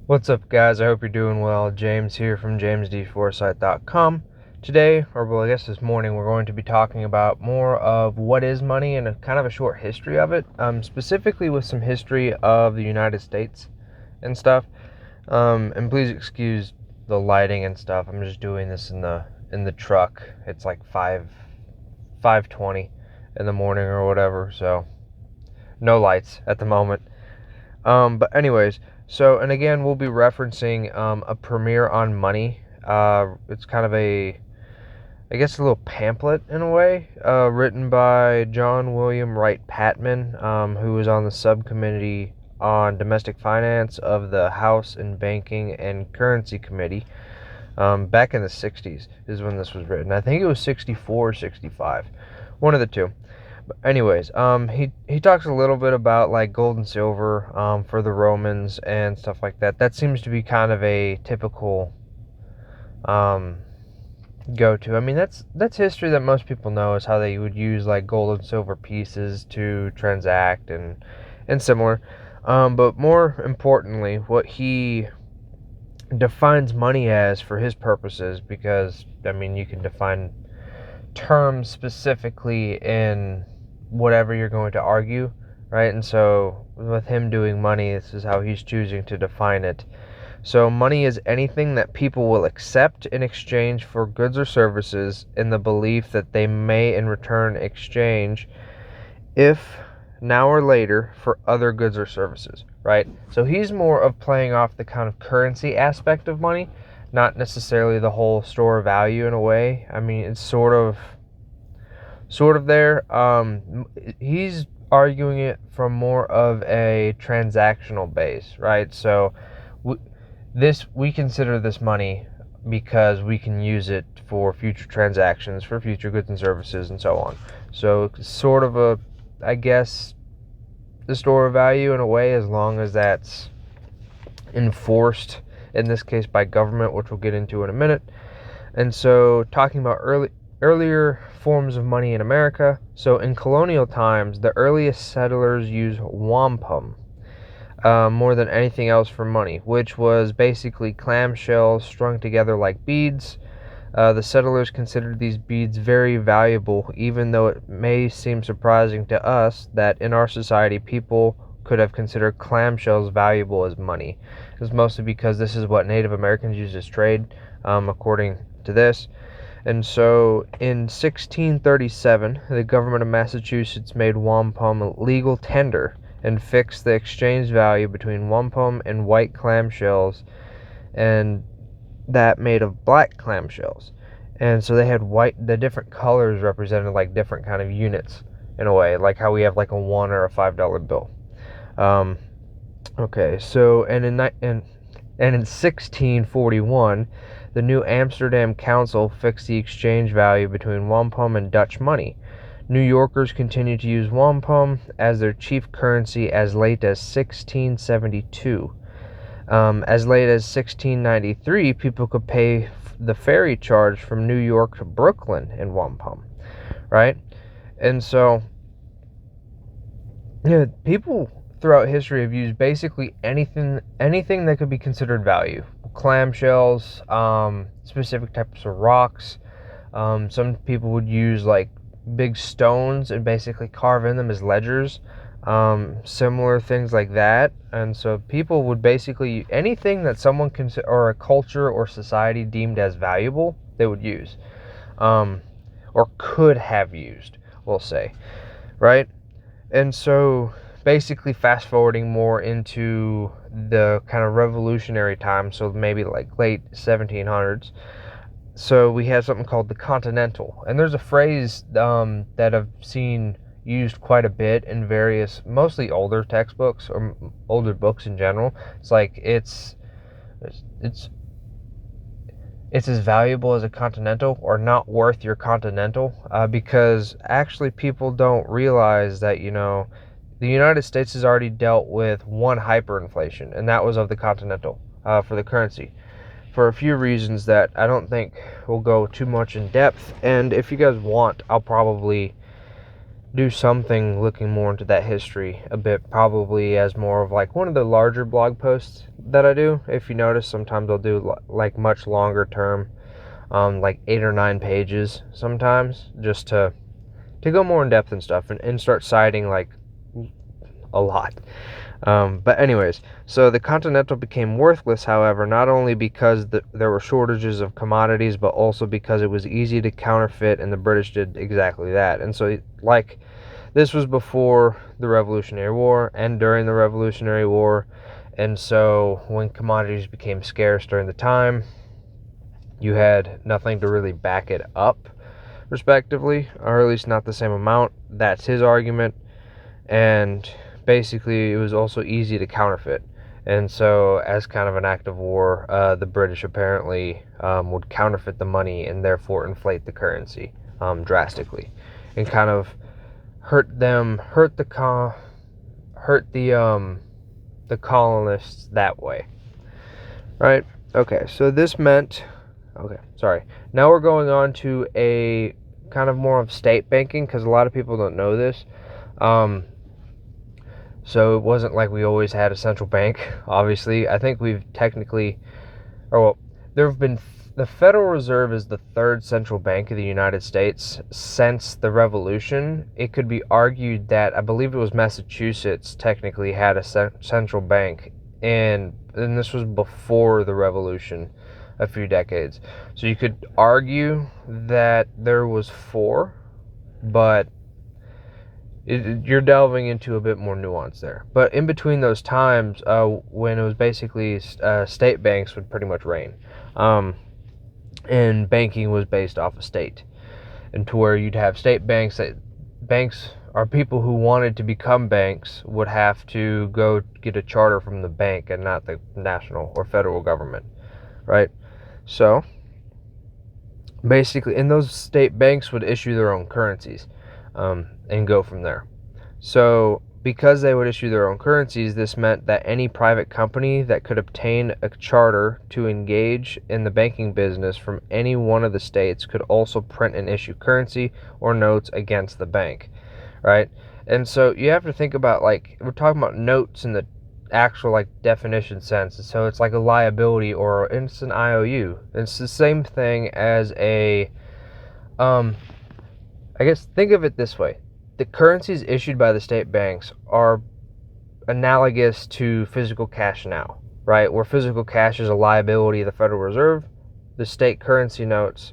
What's up, guys? I hope you're doing well. James here from jamesdforesight.com. Today, or well, I guess this morning, we're going to be talking about more of what is money and kind of a short history of it, specifically with some history of the United States and stuff. And please excuse the lighting and stuff. I'm just doing this in the truck. It's like 5:20 in the morning or whatever, so no lights at the moment. But anyways, so, and again, we'll be referencing a premiere on money. It's kind of I guess, a little pamphlet in a way, written by John William Wright Patman, who was on the subcommittee on domestic finance of the House and Banking and Currency Committee. Back in the 60s is when this was written. I think it was 64 or 65, one of the two. But anyways, he talks a little bit about like gold and silver for the Romans and stuff like that. That seems to be kind of a typical go-to. I mean, that's history that most people know, is how they would use like gold and silver pieces to transact and similar. But more importantly, what he defines money as for his purposes, because I mean, you can define terms specifically in whatever you're going to argue, right? And so with him doing money, this is how he's choosing to define it. So money is anything that people will accept in exchange for goods or services in the belief that they may in return exchange, if now or later, for other goods or services, right? So he's more of playing off the kind of currency aspect of money, not necessarily the whole store of value in a way. I mean, it's sort of there. He's arguing it from more of a transactional base, right? So we consider this money because we can use it for future transactions, for future goods and services, and so on. So sort of I guess, the store of value in a way, as long as that's enforced, in this case by government, which we'll get into in a minute. And so talking about earlier forms of money in America. So in colonial times, the earliest settlers used wampum more than anything else for money, which was basically clamshells strung together like beads. The settlers considered these beads very valuable, even though it may seem surprising to us that in our society people could have considered clamshells valuable as money. It's mostly because this is what Native Americans used as trade, according to this. And so in 1637, the government of Massachusetts made wampum legal tender and fixed the exchange value between wampum and white clamshells, and that made of black clamshells. And so they had the different colors represented like different kind of units in a way, like how we have like a $1 or a $5 bill. Okay, so and in 1641, the New Amsterdam Council fixed the exchange value between wampum and Dutch money. New Yorkers continued to use wampum as their chief currency as late as 1672. As late as 1693, people could pay the ferry charge from New York to Brooklyn in wampum, right? And so, people throughout history have used basically anything that could be considered value. Clamshells, specific types of rocks. Some people would use like big stones and basically carve in them as ledgers. Similar things like that. And so people would basically, anything that someone or a culture or society deemed as valuable, they would use, or could have used, we'll say, right? And so basically fast forwarding more into the kind of revolutionary time, so maybe like late 1700s. So we have something called the Continental, and there's a phrase that I've seen used quite a bit in various, mostly older textbooks or older books in general. It's like it's as valuable as a Continental, or not worth your Continental, because actually people don't realize that, the United States has already dealt with one hyperinflation, and that was of the Continental for the currency, for a few reasons that I don't think we'll go too much in depth. And if you guys want, I'll probably do something looking more into that history a bit, probably as more of like one of the larger blog posts that I do. If you notice, sometimes I'll do like much longer term, like 8 or 9 pages sometimes, just to go more in depth and stuff, and start citing like a lot. But anyways, so the Continental became worthless, however, not only because there were shortages of commodities, but also because it was easy to counterfeit, and the British did exactly that. And so, like, this was before the Revolutionary War and during the Revolutionary War. And so when commodities became scarce during the time, you had nothing to really back it up, respectively, or at least not the same amount. That's his argument. And basically, it was also easy to counterfeit. And so, as kind of an act of war, the British apparently would counterfeit the money and therefore inflate the currency drastically, and kind of hurt the colonists that way, right? Okay, so this meant, now we're going on to a kind of more of state banking, because a lot of people don't know this. So it wasn't like we always had a central bank, obviously. I think we've technically, the Federal Reserve is the third central bank of the United States since the Revolution. It could be argued that, I believe it was Massachusetts technically had a central bank, and this was before the Revolution, a few decades. So you could argue that there was 4, but you're delving into a bit more nuance there. But in between those times, when it was basically state banks would pretty much reign, and banking was based off of state, and to where you'd have state banks. Banks are people who wanted to become banks would have to go get a charter from the bank and not the national or federal government, right? So basically, and those state banks would issue their own currencies, and go from there. So because they would issue their own currencies, this meant that any private company that could obtain a charter to engage in the banking business from any one of the states could also print and issue currency or notes against the bank, right? And so you have to think about, like, we're talking about notes in the actual, like, definition sense. So it's like a liability, or it's an IOU. It's the same thing as a I guess think of it this way. The currencies issued by the state banks are analogous to physical cash now, right? Where physical cash is a liability of the Federal Reserve, the state currency notes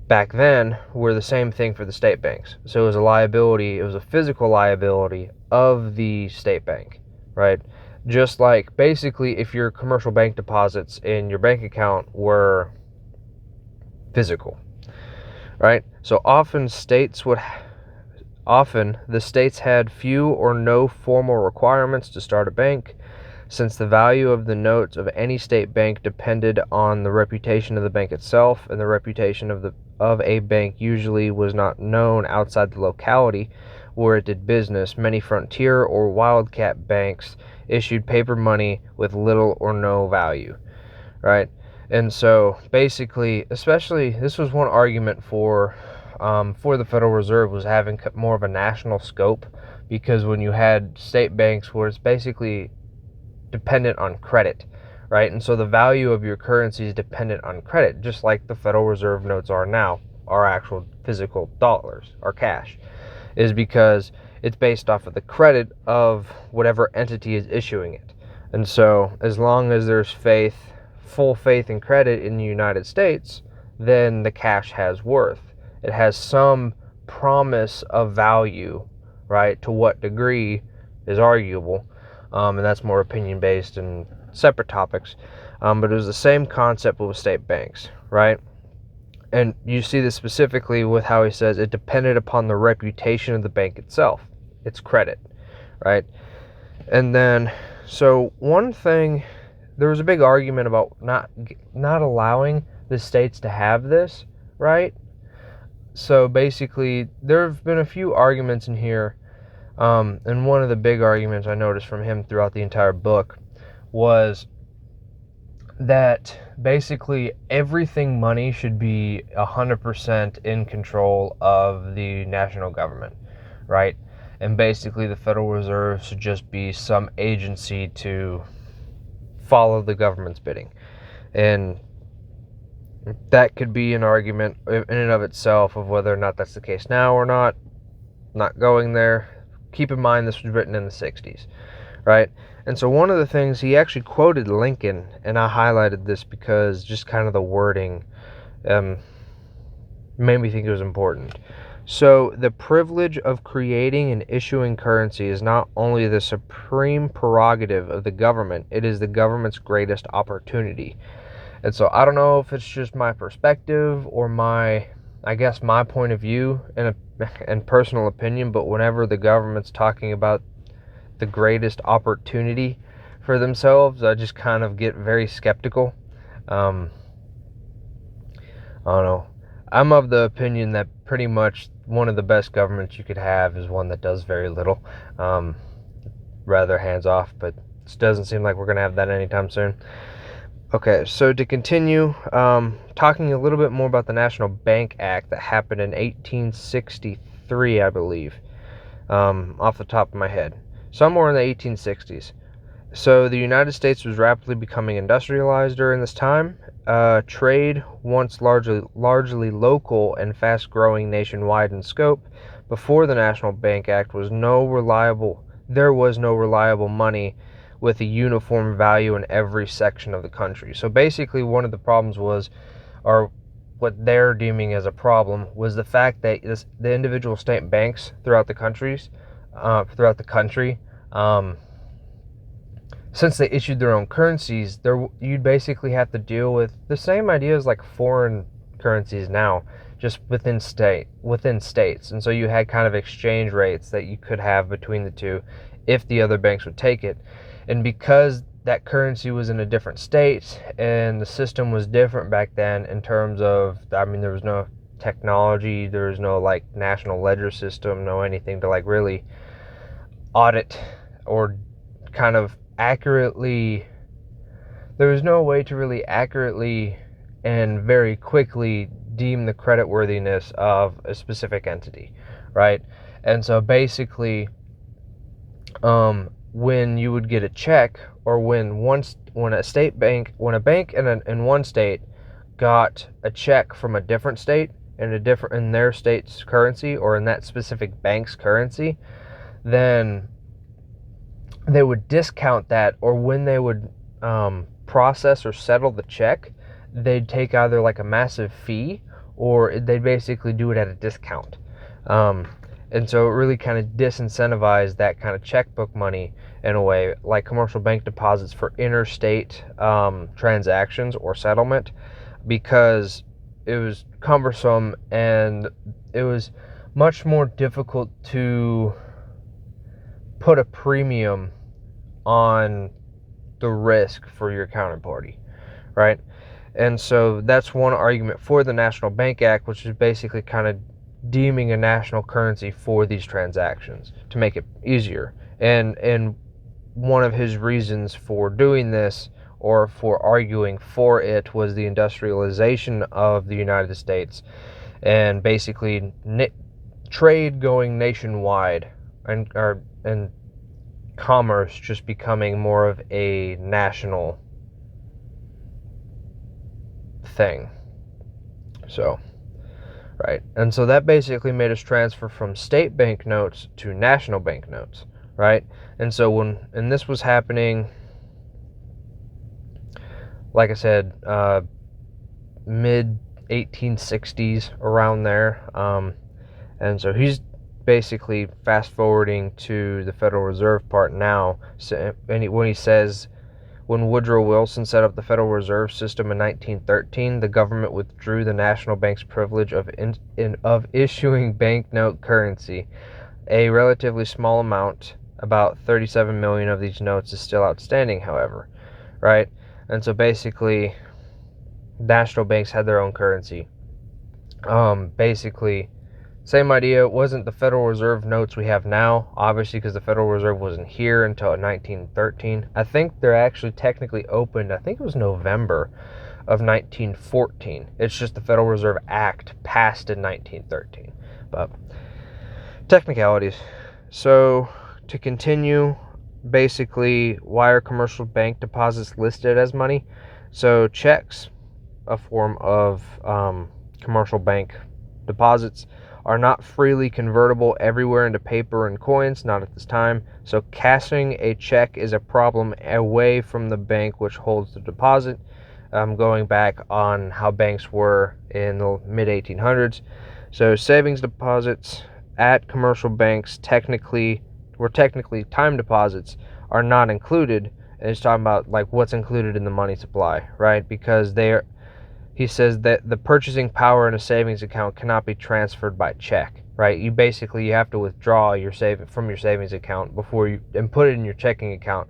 back then were the same thing for the state banks. So it was a liability, it was a physical liability of the state bank, right? Just like basically if your commercial bank deposits in your bank account were physical, right? So often the states had few or no formal requirements to start a bank, since the value of the notes of any state bank depended on the reputation of the bank itself, and the reputation of a bank usually was not known outside the locality where it did business. Many frontier or wildcat banks issued paper money with little or no value, right? And so basically, especially, this was one argument for the Federal Reserve, was having more of a national scope, because when you had state banks where it's basically dependent on credit, right? And so the value of your currency is dependent on credit, just like the Federal Reserve notes are now, our actual physical dollars, our cash, is because it's based off of the credit of whatever entity is issuing it. And so as long as there's full faith and credit in the United States, then the cash has worth. It has some promise of value, right? To what degree is arguable, and that's more opinion based and separate topics. But it was the same concept with state banks, right? And you see this specifically with how he says it depended upon the reputation of the bank itself, its credit, right? And then, so one thing, there was a big argument about not allowing the states to have this, right? So basically, there have been a few arguments in here, and one of the big arguments I noticed from him throughout the entire book was that basically everything money should be 100% in control of the national government, right? And basically the Federal Reserve should just be some agency to follow the government's bidding. And that could be an argument in and of itself of whether or not that's the case now or not. Not going there. Keep in mind this was written in the 60s, right? And so one of the things, he actually quoted Lincoln, and I highlighted this because just kind of the wording made me think it was important. So the privilege of creating and issuing currency is not only the supreme prerogative of the government, it is the government's greatest opportunity. And so I don't know if it's just my perspective or my point of view and personal opinion, but whenever the government's talking about the greatest opportunity for themselves, I just kind of get very skeptical. I don't know. I'm of the opinion that pretty much one of the best governments you could have is one that does very little, rather hands off, but it doesn't seem like we're going to have that anytime soon. Okay, so to continue, talking a little bit more about the National Bank Act that happened in 1863, I believe, off the top of my head, somewhere in the 1860s. So the United States was rapidly becoming industrialized during this time. Trade, once largely local and fast-growing nationwide in scope, before the National Bank Act there was no reliable money with a uniform value in every section of the country. So basically one of the problems was, or what they're deeming as a problem, was the fact that the individual state banks throughout the country, since they issued their own currencies, you'd basically have to deal with the same ideas like foreign currencies now, just within states. And so you had kind of exchange rates that you could have between the two if the other banks would take it. And because that currency was in a different state and the system was different back then in terms of, there was no technology, there was no like national ledger system, no anything to like really audit or kind of accurately, there was no way to really accurately and very quickly deem the creditworthiness of a specific entity, right? And so basically, when you would get a check, or when a bank in one state got a check from a different state in their state's currency, or in that specific bank's currency, then they would discount that, or when they would process or settle the check, they'd take either like a massive fee, or they'd basically do it at a discount. And so it really kind of disincentivized that kind of checkbook money in a way, like commercial bank deposits for interstate transactions or settlement, because it was cumbersome and it was much more difficult to put a premium on the risk for your counterparty, right? And so that's one argument for the National Bank Act, which is basically kind of deeming a national currency for these transactions to make it easier. And one of his reasons for doing this, or for arguing for it, was the industrialization of the United States, and basically trade going nationwide, and commerce just becoming more of a national thing. So, right. And so that basically made us transfer from state banknotes to national banknotes, right? And so and this was happening, like I said, mid 1860s, around there. And so he's basically fast forwarding to the Federal Reserve part now, when he says, when Woodrow Wilson set up the Federal Reserve System in 1913, the government withdrew the national bank's privilege of issuing banknote currency. A relatively small amount, about 37 million of these notes, is still outstanding, however, right? And so basically, national banks had their own currency. Basically, Same idea. It wasn't the Federal Reserve notes we have now, obviously, because the Federal Reserve wasn't here until 1913. I think they're actually technically opened, I think it was November of 1914. It's just the Federal Reserve Act passed in 1913. But technicalities. So to continue, basically, why are commercial bank deposits listed as money? So checks, a form of commercial bank deposits, are not freely convertible everywhere into paper and coins, not at this time. So cashing a check is a problem away from the bank which holds the deposit. Going back on how banks were in the mid 1800s. So savings deposits at commercial banks were technically time deposits, are not included. And he's talking about like what's included in the money supply, right? Because he says that the purchasing power in a savings account cannot be transferred by check, right? You have to withdraw from your savings account and put it in your checking account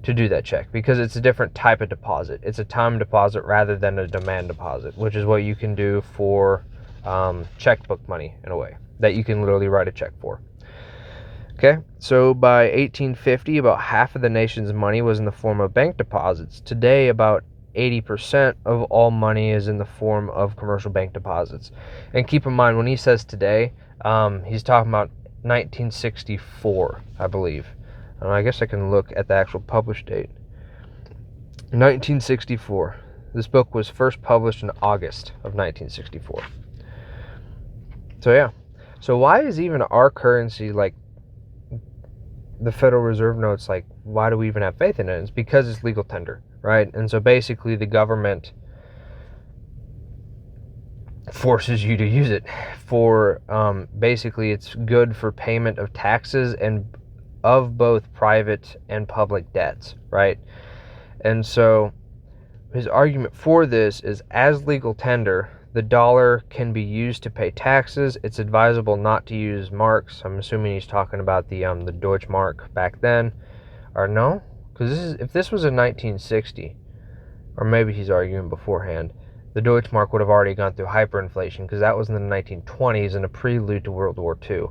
to do that check, because it's a different type of deposit. It's a time deposit rather than a demand deposit, which is what you can do for checkbook money in a way that you can literally write a check for. Okay, so by 1850, about half of the nation's money was in the form of bank deposits. Today, about 80% of all money is in the form of commercial bank deposits. And keep in mind, when he says today, he's talking about 1964, I believe. I guess I can look at the actual published date. 1964. This book was first published in August of 1964. So yeah. So why is even our currency, like the Federal Reserve notes, like why do we even have faith in it? It's because it's legal tender, right? And so basically the government forces you to use it for basically it's good for payment of taxes and of both private and public debts, right? And so his argument for this is, as legal tender, the dollar can be used to pay taxes. It's advisable not to use marks. I'm assuming he's talking about the Deutschmark back then, or no? Because if this was in 1960, or maybe he's arguing beforehand, the Deutschmark would have already gone through hyperinflation, because that was in the 1920s and a prelude to World War II.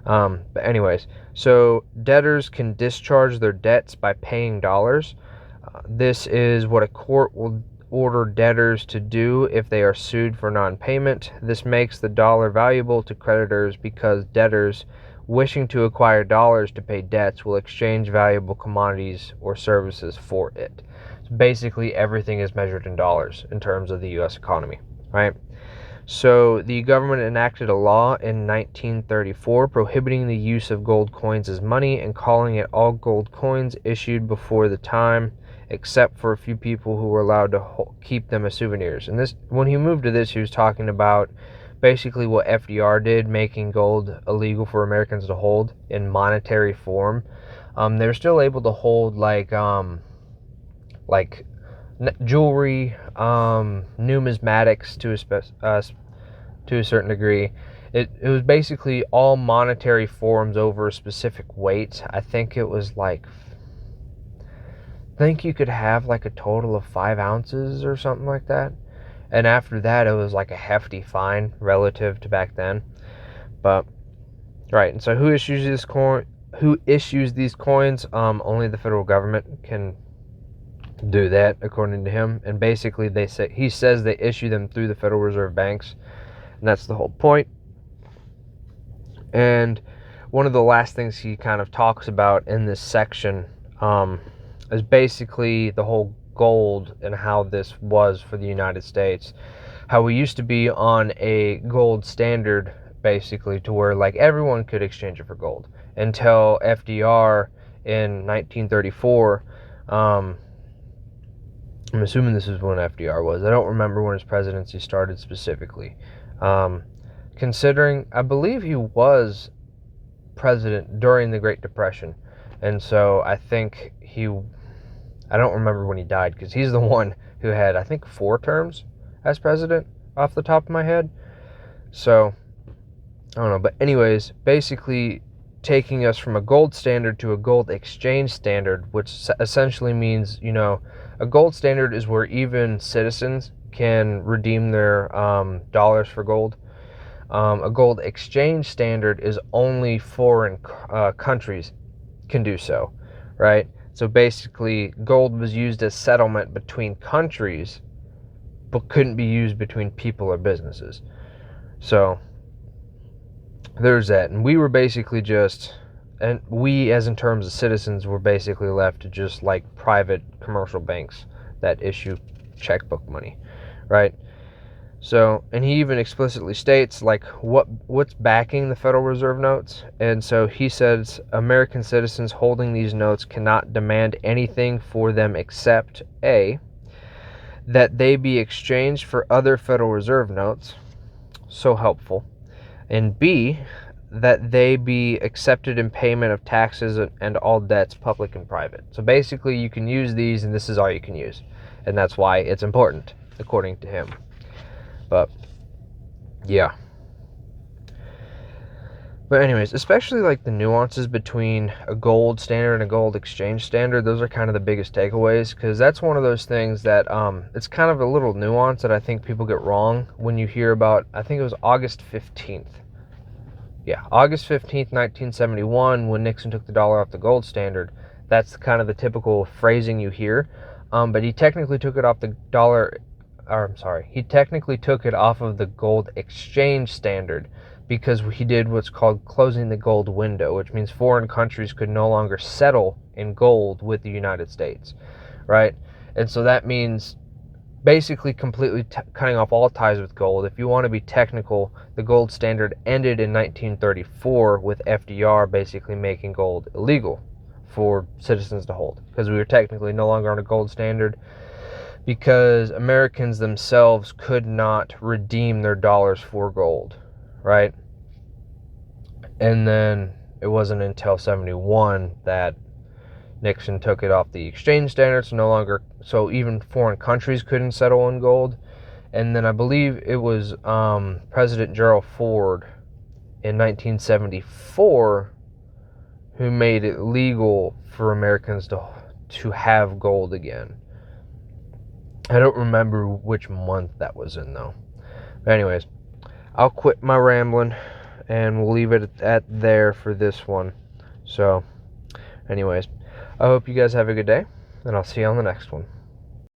But anyways, so debtors can discharge their debts by paying dollars. This is what a court will order debtors to do if they are sued for non-payment. This makes the dollar valuable to creditors because debtors wishing to acquire dollars to pay debts will exchange valuable commodities or services for it. So basically, everything is measured in dollars in terms of the U.S. economy, right? So the government enacted a law in 1934 prohibiting the use of gold coins as money and calling it all gold coins issued before the time, except for a few people who were allowed to keep them as souvenirs. And this, when he moved to this, he was talking about basically what FDR did, making gold illegal for Americans to hold in monetary form. They were still able to hold like jewelry, numismatics to a certain degree. It was basically all monetary forms over a specific weight. I think it was you could have like a total of 5 ounces or something like that. And after that, it was like a hefty fine relative to back then. But right, and so who issues these coins? Only the federal government can do that, according to him. And basically, he says they issue them through the Federal Reserve banks, and that's the whole point. And one of the last things he kind of talks about in this section is basically the whole gold and how this was for the United States. How we used to be on a gold standard, basically, to where like everyone could exchange it for gold until FDR in 1934. I'm assuming this is when FDR was. I don't remember when his presidency started specifically. Considering, I believe he was president during the Great Depression. And so I think I don't remember when he died, because he's the one who had, I think, 4 terms as president off the top of my head. So, I don't know. But anyways, basically taking us from a gold standard to a gold exchange standard, which essentially means, a gold standard is where even citizens can redeem their dollars for gold. A gold exchange standard is only foreign countries can do so, right? So basically, gold was used as settlement between countries, but couldn't be used between people or businesses. So there's that. And we were basically just, and we as in terms of citizens were basically left to just like private commercial banks that issue checkbook money, right? So, and he even explicitly states like what's backing the Federal Reserve notes. And so he says American citizens holding these notes cannot demand anything for them except A, that they be exchanged for other Federal Reserve notes, so helpful, and B, that they be accepted in payment of taxes and all debts, public and private. So basically you can use these and this is all you can use. And that's why it's important, according to him. But yeah. But anyways, especially like the nuances between a gold standard and a gold exchange standard, those are kind of the biggest takeaways, because that's one of those things that it's kind of a little nuance that I think people get wrong when you hear about, I think it was August 15th. Yeah, August 15th, 1971, when Nixon took the dollar off the gold standard. That's kind of the typical phrasing you hear. But he technically took it off the dollar, or I'm sorry, he technically took it off of the gold exchange standard because he did what's called closing the gold window, which means foreign countries could no longer settle in gold with the United States, right? And so that means basically completely cutting off all ties with gold. If you want to be technical, the gold standard ended in 1934 with FDR basically making gold illegal for citizens to hold, because we were technically no longer on a gold standard, because Americans themselves could not redeem their dollars for gold, right? And then it wasn't until 71 that Nixon took it off the exchange standards, so even foreign countries couldn't settle in gold. And then I believe it was President Gerald Ford in 1974 who made it legal for Americans to have gold again. I don't remember which month that was in though. But anyways, I'll quit my rambling and we'll leave it at there for this one. So anyways, I hope you guys have a good day, and I'll see you on the next one.